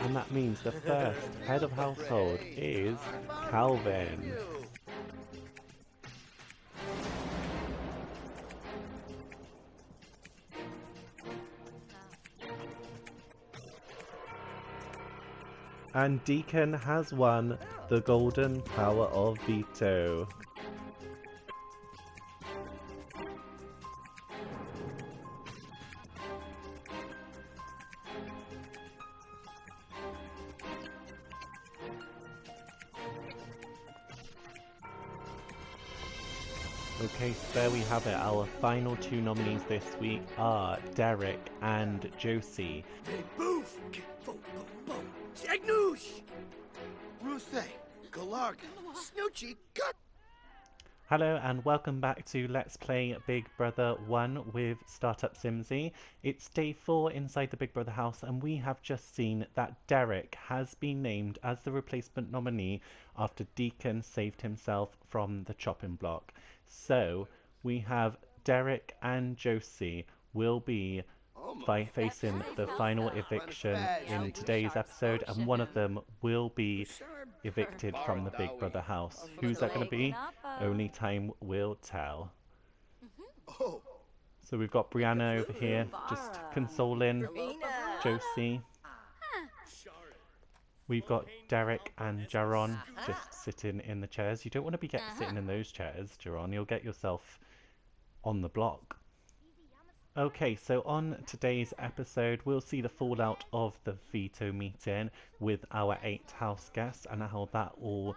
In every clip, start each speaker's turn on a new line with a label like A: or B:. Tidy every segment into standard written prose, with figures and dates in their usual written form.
A: And that means the first head of household is Calvin. And Deacon has won the golden power of veto. Okay, so there we have it. Our final two nominees this week are Derek and Josie. Hello and welcome back to Let's Play Big Brother 1 with Startup Simsy. It's day 4 inside the Big Brother house and we have just seen that Derek has been named as the replacement nominee after Deacon saved himself from the chopping block. So we have Derek and Josie will be facing the final eviction in today's episode, and one of them will be evicted from the Big Brother house. Who's that going to be? Only time will tell. So we've got Brianna over here just consoling Josie. We've got Derek and Jaron just sitting in the chairs. You don't want to be sitting in those chairs, Jaron. You'll get yourself on the block. Okay, so on today's episode, we'll see the fallout of the veto meeting with our 8 house guests and how that all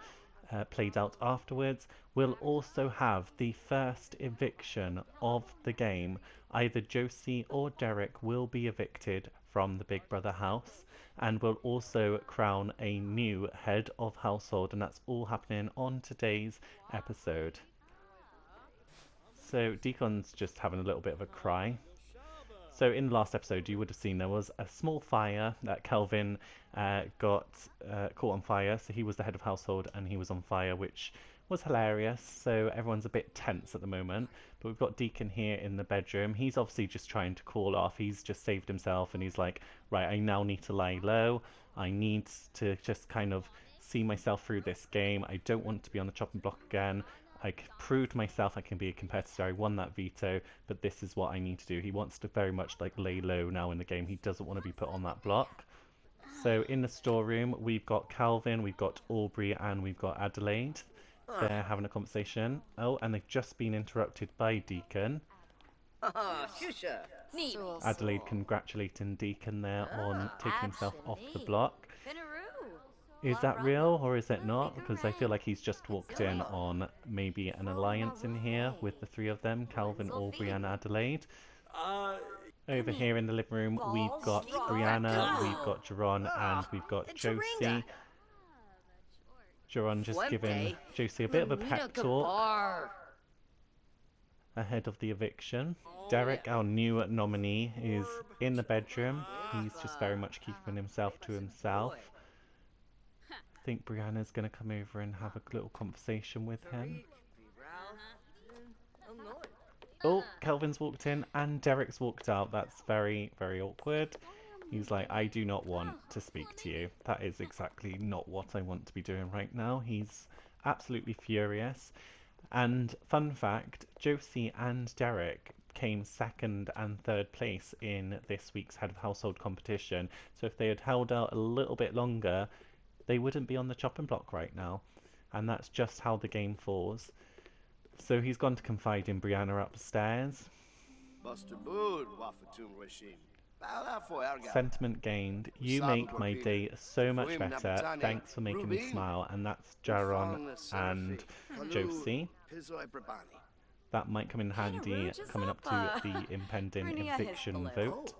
A: played out afterwards. We'll also have the first eviction of the game. Either Josie or Derek will be evicted from the Big Brother house, and we'll also crown a new head of household, and that's all happening on today's episode. So Deacon's just having a little bit of a cry. So in the last episode, you would have seen there was a small fire that Calvin got caught on fire. So he was the head of household and he was on fire, which was hilarious. So everyone's a bit tense at the moment. But we've got Deacon here in the bedroom. He's obviously just trying to cool off. He's just saved himself and he's like, right, I now need to lie low. I need to just kind of see myself through this game. I don't want to be on the chopping block again. I proved myself I can be a competitor. I won that veto, but this is what I need to do. He wants to very much like lay low now in the game. He doesn't want to be put on that block. So in the storeroom, we've got Calvin, we've got Aubrey, and we've got Adelaide. They're having a conversation. Oh, and they've just been interrupted by Deacon. Adelaide congratulating Deacon there on taking himself off the block. Is that real or is it not? Because I feel like he's just walked in on maybe an alliance in here with the 3 of them, Calvin, Aubrey and Adelaide. Over here in the living room we've got Brianna, we've got Jaron and we've got Josie. Jaron just giving Josie a bit of a pep talk ahead of the eviction. Derek, our new nominee, is in the bedroom. He's just very much keeping himself to himself. I think Brianna's going to come over and have a little conversation with him. Oh, Kelvin's walked in and Derek's walked out. That's very, very awkward. He's like, I do not want to speak to you. That is exactly not what I want to be doing right now. He's absolutely furious. And fun fact, Josie and Derek came 2nd and 3rd place in this week's Head of Household competition. So if they had held out a little bit longer, they wouldn't be on the chopping block right now. And that's just how the game falls. So he's gone to confide in Brianna upstairs. Sentiment gained. You make my day so much better. Thanks for making me smile. And that's Jaron and Josie. That might come in handy coming up to the impending eviction vote.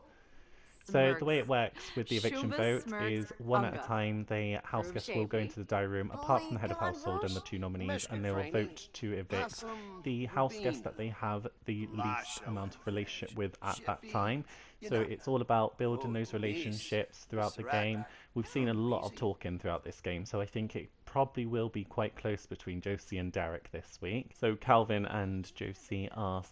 A: So the way it works with the eviction vote is one at a time. The house guests will go into the diary room, apart from the head of household and the 2 nominees, and they will vote to evict the house guest that they have the least amount of relationship with at that time. So it's all about building those relationships throughout the game. We've seen a lot of talking throughout this game, so I think it probably will be quite close between Josie and Derek this week. So Calvin and Josie are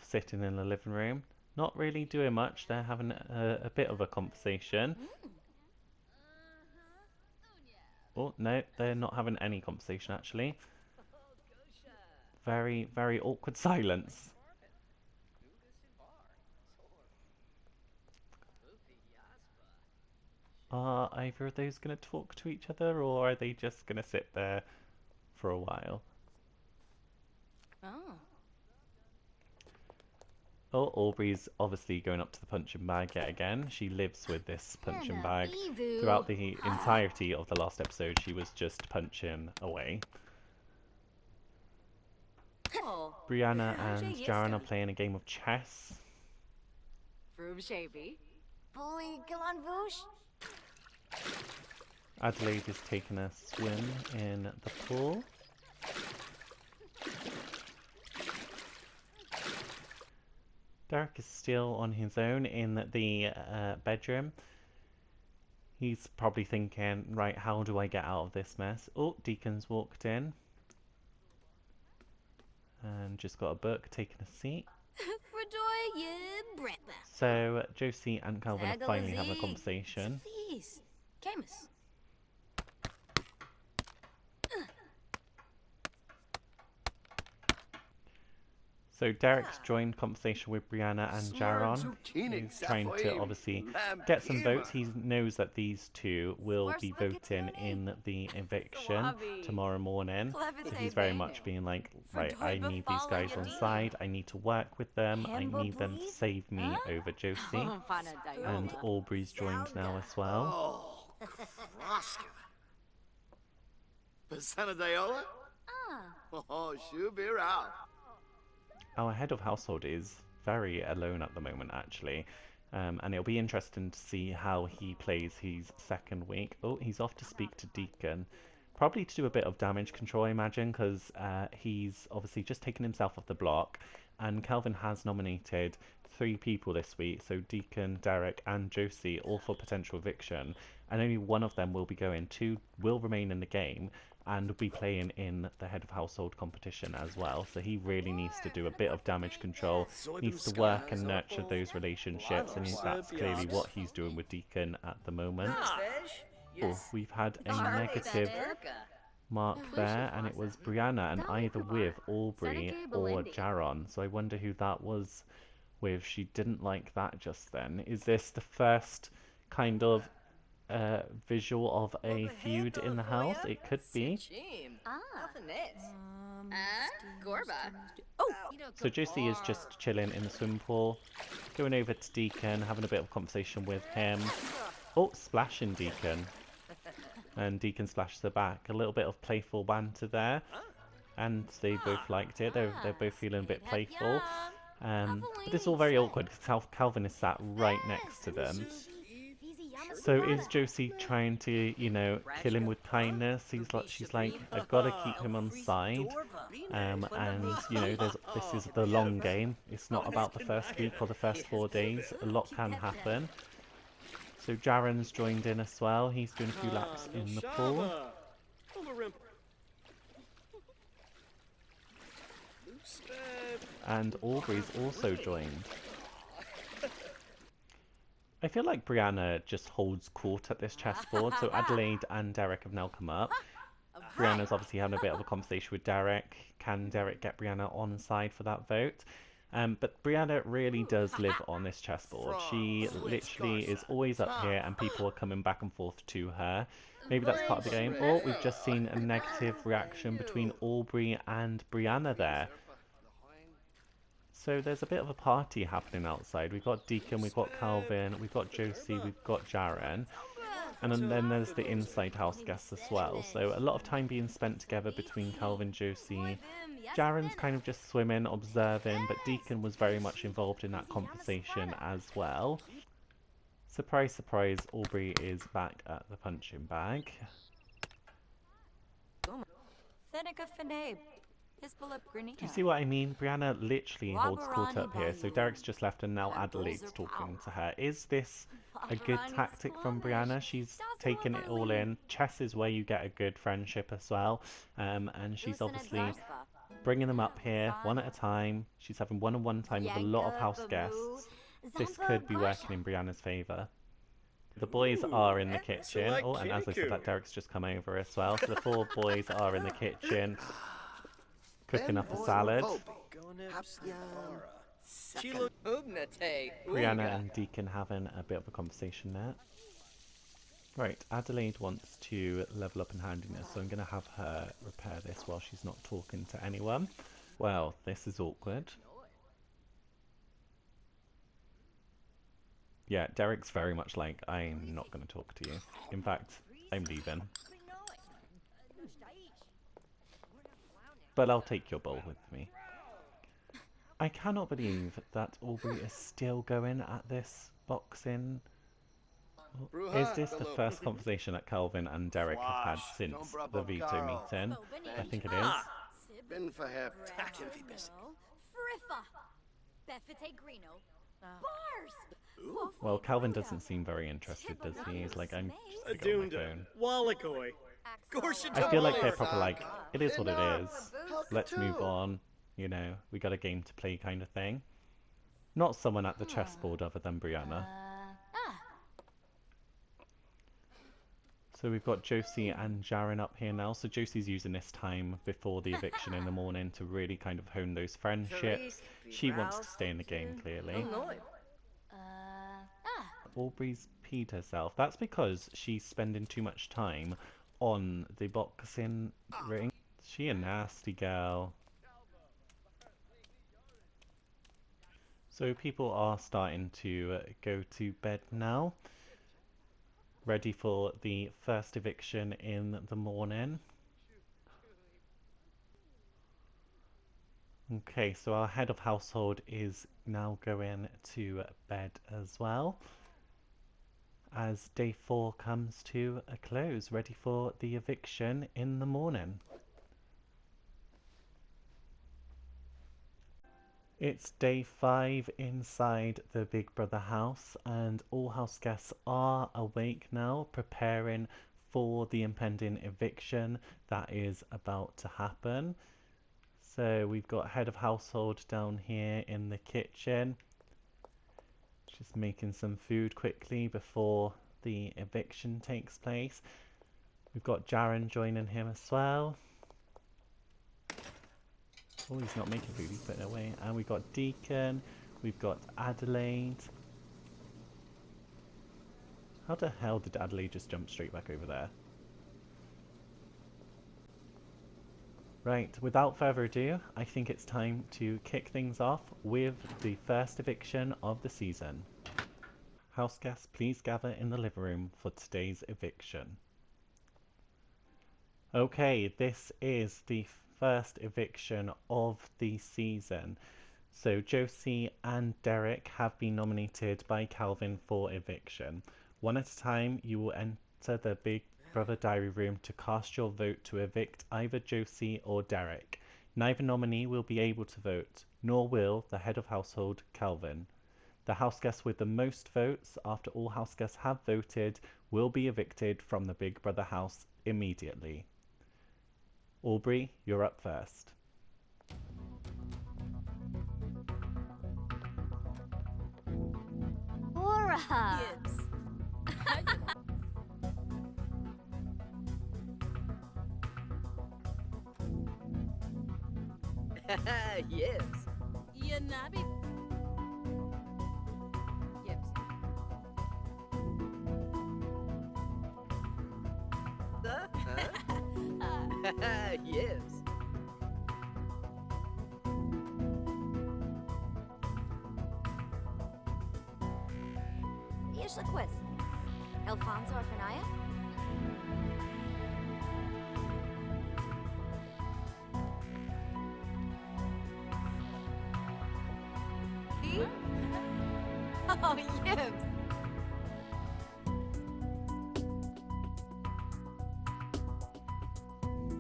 A: sitting in the living room. Not really doing much. They're having a bit of a conversation. Oh, no, they're not having any conversation, actually. Very, very awkward silence. Are either of those going to talk to each other, or are they just going to sit there for a while?
B: Oh.
A: Oh, Aubrey's obviously going up to the punching bag yet again. She lives with this punching bag. Throughout the entirety of the last episode, she was just punching away. Brianna and Jaren are playing a game of chess. Adelaide is taking a swim in the pool. Derek is still on his own in the bedroom. He's probably thinking, right, how do I get out of this mess? Oh, Deacon's walked in. And just got a book, taking a seat. So, Josie and Calvin are finally having a conversation. So Derek's joined conversation with Brianna and Jaron. He's trying to obviously get some votes. He knows that these two will be voting in the eviction tomorrow morning. So he's very much being like, right, I need these guys on side. I need to work with them. I need them to save me over Josie. And Aubrey's joined now as well.
C: Oh, should be right.
A: Our head of household is very alone at the moment, actually. And it'll be interesting to see how he plays his second week. Oh, he's off to speak to Deacon. Probably to do a bit of damage control, I imagine, because he's obviously just taken himself off the block. And Calvin has nominated 3 people this week. So Deacon, Derek, and Josie, all for potential eviction. And only one of them will be going. 2 will remain in the game and be playing in the head of household competition as well. So he really needs to do a bit of damage control, needs to work and nurture those relationships, and that's clearly what he's doing with Deacon at the moment. Oh, we've had a negative mark there, and it was Brianna, and either with Aubrey or Jaron. So I wonder who that was with. She didn't like that just then. Is this the first kind of visual of a feud in the house? It could be. So Josie is just chilling in the swimming pool, going over to Deacon, having a bit of conversation with him. Oh, splashing Deacon. And Deacon splashes her back. A little bit of playful banter there. And they both liked it. They're both feeling a bit playful. But it's all very awkward because Calvin is sat right next to them. So is Josie trying to, you know, kill him with kindness? She's like, I've got to keep him on side. And, you know, this is the long game. It's not about the first week or the first 4 days. A lot can happen. So Jaren's joined in as well. He's doing a few laps in the pool. And Aubrey's also joined. I feel like Brianna just holds court at this chessboard. So Adelaide and Derek have now come up. Brianna's obviously having a bit of a conversation with Derek. Can Derek get Brianna on side for that vote? But Brianna really does live on this chessboard. She literally is always up here and people are coming back and forth to her. Maybe that's part of the game. Or we've just seen a negative reaction between Aubrey and Brianna there. So there's a bit of a party happening outside. We've got Deacon, we've got Calvin, we've got Josie, we've got Jaren. And then there's the inside house guests as well. So a lot of time being spent together between Calvin, Josie. Jaren's kind of just swimming, observing, but Deacon was very much involved in that conversation as well. Surprise, surprise, Aubrey is back at the punching bag. Do you see what I mean? Brianna literally holds court up here. So Derek's just left and now Adelaide's talking to her. Is this a good tactic from Brianna? She's taken it all in. Chess is where you get a good friendship as well. And she's obviously bringing them up here one at a time. She's having one-on-one time with a lot of house guests. This could be working in Brianna's favour. The boys are in the
B: Ooh,
A: kitchen.
B: like
A: Oh, and as I said that,
B: Kinniku.
A: Derek's just come over as well. So the 4 boys are in the kitchen cooking up a salad.
B: Chilo
D: Ubnate.
A: Brianna and Deacon having a bit of a conversation there. Right, Adelaide wants to level up in handiness, so I'm going to have her repair this while she's not talking to anyone. Well, this is awkward. Yeah, Derek's very much like, I'm not going to talk to you. In fact, I'm leaving. But I'll take your bowl with me. I cannot believe that Aubrey is still going at this boxing. Is this the first conversation that Calvin and Derek have had since the veto meeting? I think it is.
C: Been for hip.
A: Well, Calvin doesn't seem very interested, does he? He's like, I'm just gonna get on my phone.
B: Wallakoi.
A: I feel like they're probably like, it is what it is. Let's move on. You know, we got a game to play kind of thing. Not someone at the chessboard other than Brianna. So we've got Josie and Jaren up here now. So Josie's using this time before the eviction in the morning to really kind of hone those friendships. She wants to stay in the game, clearly. Aubrey's peed herself. That's because she's spending too much time on the boxing ring. She a nasty girl. So people are starting to go to bed now. Ready for the first eviction in the morning. Okay, so our head of household is now going to bed as well. As day 4 comes to a close, ready for the eviction in the morning. It's day 5 inside the Big Brother house, and all house guests are awake now, preparing for the impending eviction that is about to happen. So we've got head of household down here in the kitchen, just making some food quickly before the eviction takes place. We've got Jaren joining him as well. Oh, he's not making food, he's putting it away. And we've got Deacon, we've got Adelaide. How the hell did Adelaide just jump straight back over there? Right, without further ado, I think it's time to kick things off with the first eviction of the season. House guests, please gather in the living room for today's eviction. Okay, this is the first eviction of the season. So Josie and Derek have been nominated by Calvin for eviction. One at a time, you will enter the Big Brother diary room to cast your vote to evict either Josie or Derek. Neither nominee will be able to vote, nor will the head of household, Calvin. The house guest with the most votes, after all house guests have voted, will be evicted from the Big Brother house immediately. Aubrey, you're up first.
E: Hurrah!
D: Yes.
E: Yanabi. Yips.
D: Yes.
E: Here's a quiz. Alfonso or Fernaya? Oh, yips.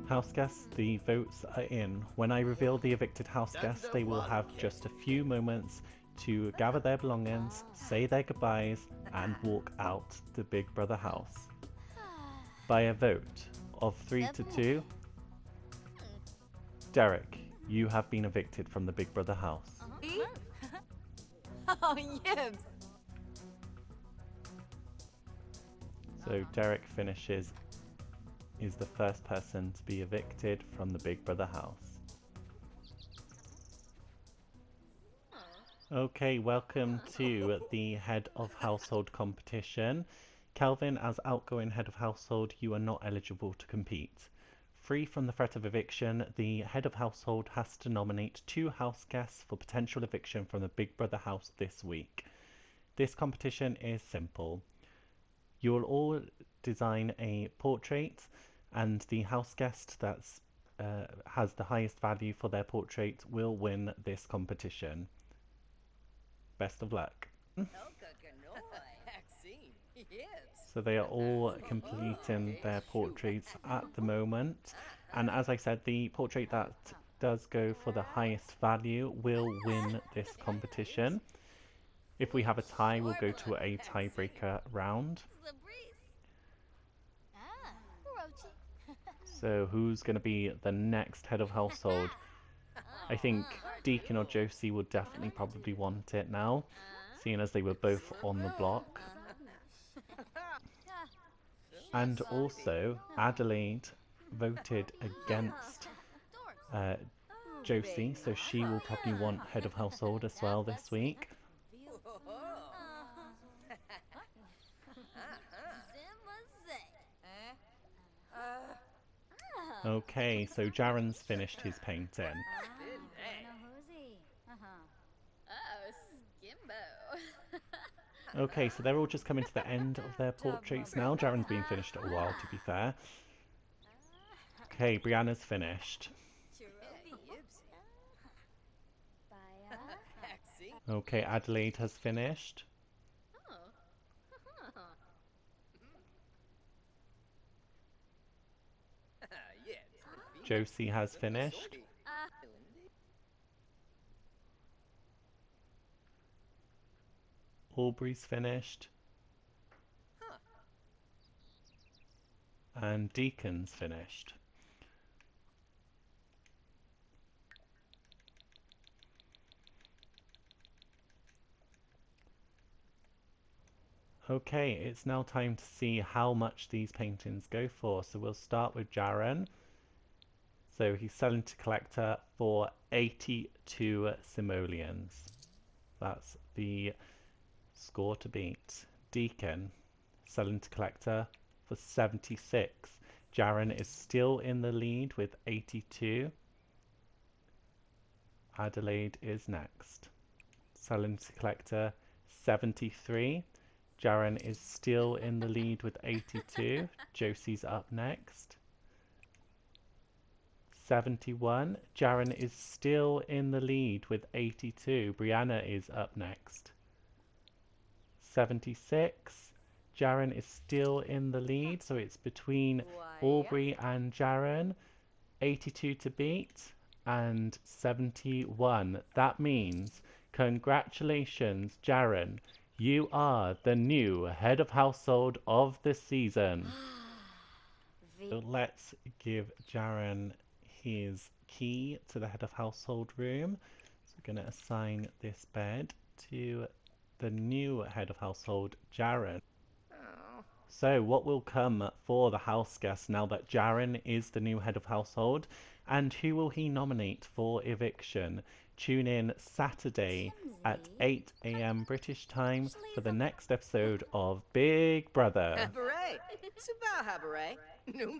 A: House guests, the votes are in. When I reveal the evicted house guests, they will have just a few moments to gather their belongings, say their goodbyes, and walk out the Big Brother house. By a vote of 3 to 2, Derek, you have been evicted from the Big Brother house.
E: Oh, yips.
A: So Derek finishes, is the first person to be evicted from the Big Brother house. Okay, welcome to the Head of Household competition. Kelvin, as outgoing Head of Household, you are not eligible to compete. Free from the threat of eviction, the Head of Household has to nominate 2 house guests for potential eviction from the Big Brother house this week. This competition is simple. You will all design a portrait, and the house guest that has the highest value for their portrait will win this competition. Best of luck. So they are all completing their portraits at the moment, and as I said, the portrait that does go for the highest value will win this competition. If we have a tie, we'll go to a tiebreaker round. So who's going to be the next Head of Household? I think Deacon or Josie would definitely probably want it now, seeing as they were both on the block. And also, Adelaide voted against Josie, so she will probably want Head of Household as well this week. Okay, so Jaren's finished his painting. Okay, so they're all just coming to the end of their portraits now. Jaren's been finished a while, to be fair. Okay, Brianna's finished. Okay, Adelaide has finished. Josie has finished. Aubrey's finished. And Deacon's finished. Okay, it's now time to see how much these paintings go for. So we'll start with Jaren. So he's selling to collector for 82 simoleons. That's the score to beat. Deacon, selling to collector for 76. Jaren is still in the lead with 82. Adelaide is next. Selling to collector 73. Jaren is still in the lead with 82. Josie's up next. 71. Jaren is still in the lead with 82. Brianna is up next. 76. Jaren is still in the lead, so it's between Aubrey and Jaren. 82 to beat and 71. That means congratulations, Jaren. You are the new Head of Household of the season. So let's give Jaren his key to the Head of Household room. So we're going to assign this bed to the new Head of Household, Jaren. So what will come for the house guest now that Jaren is the new Head of Household? And who will he nominate for eviction? Tune in Saturday at 8 AM British time for the next episode of Big Brother.
D: Habaret! Sabah habaret! Noom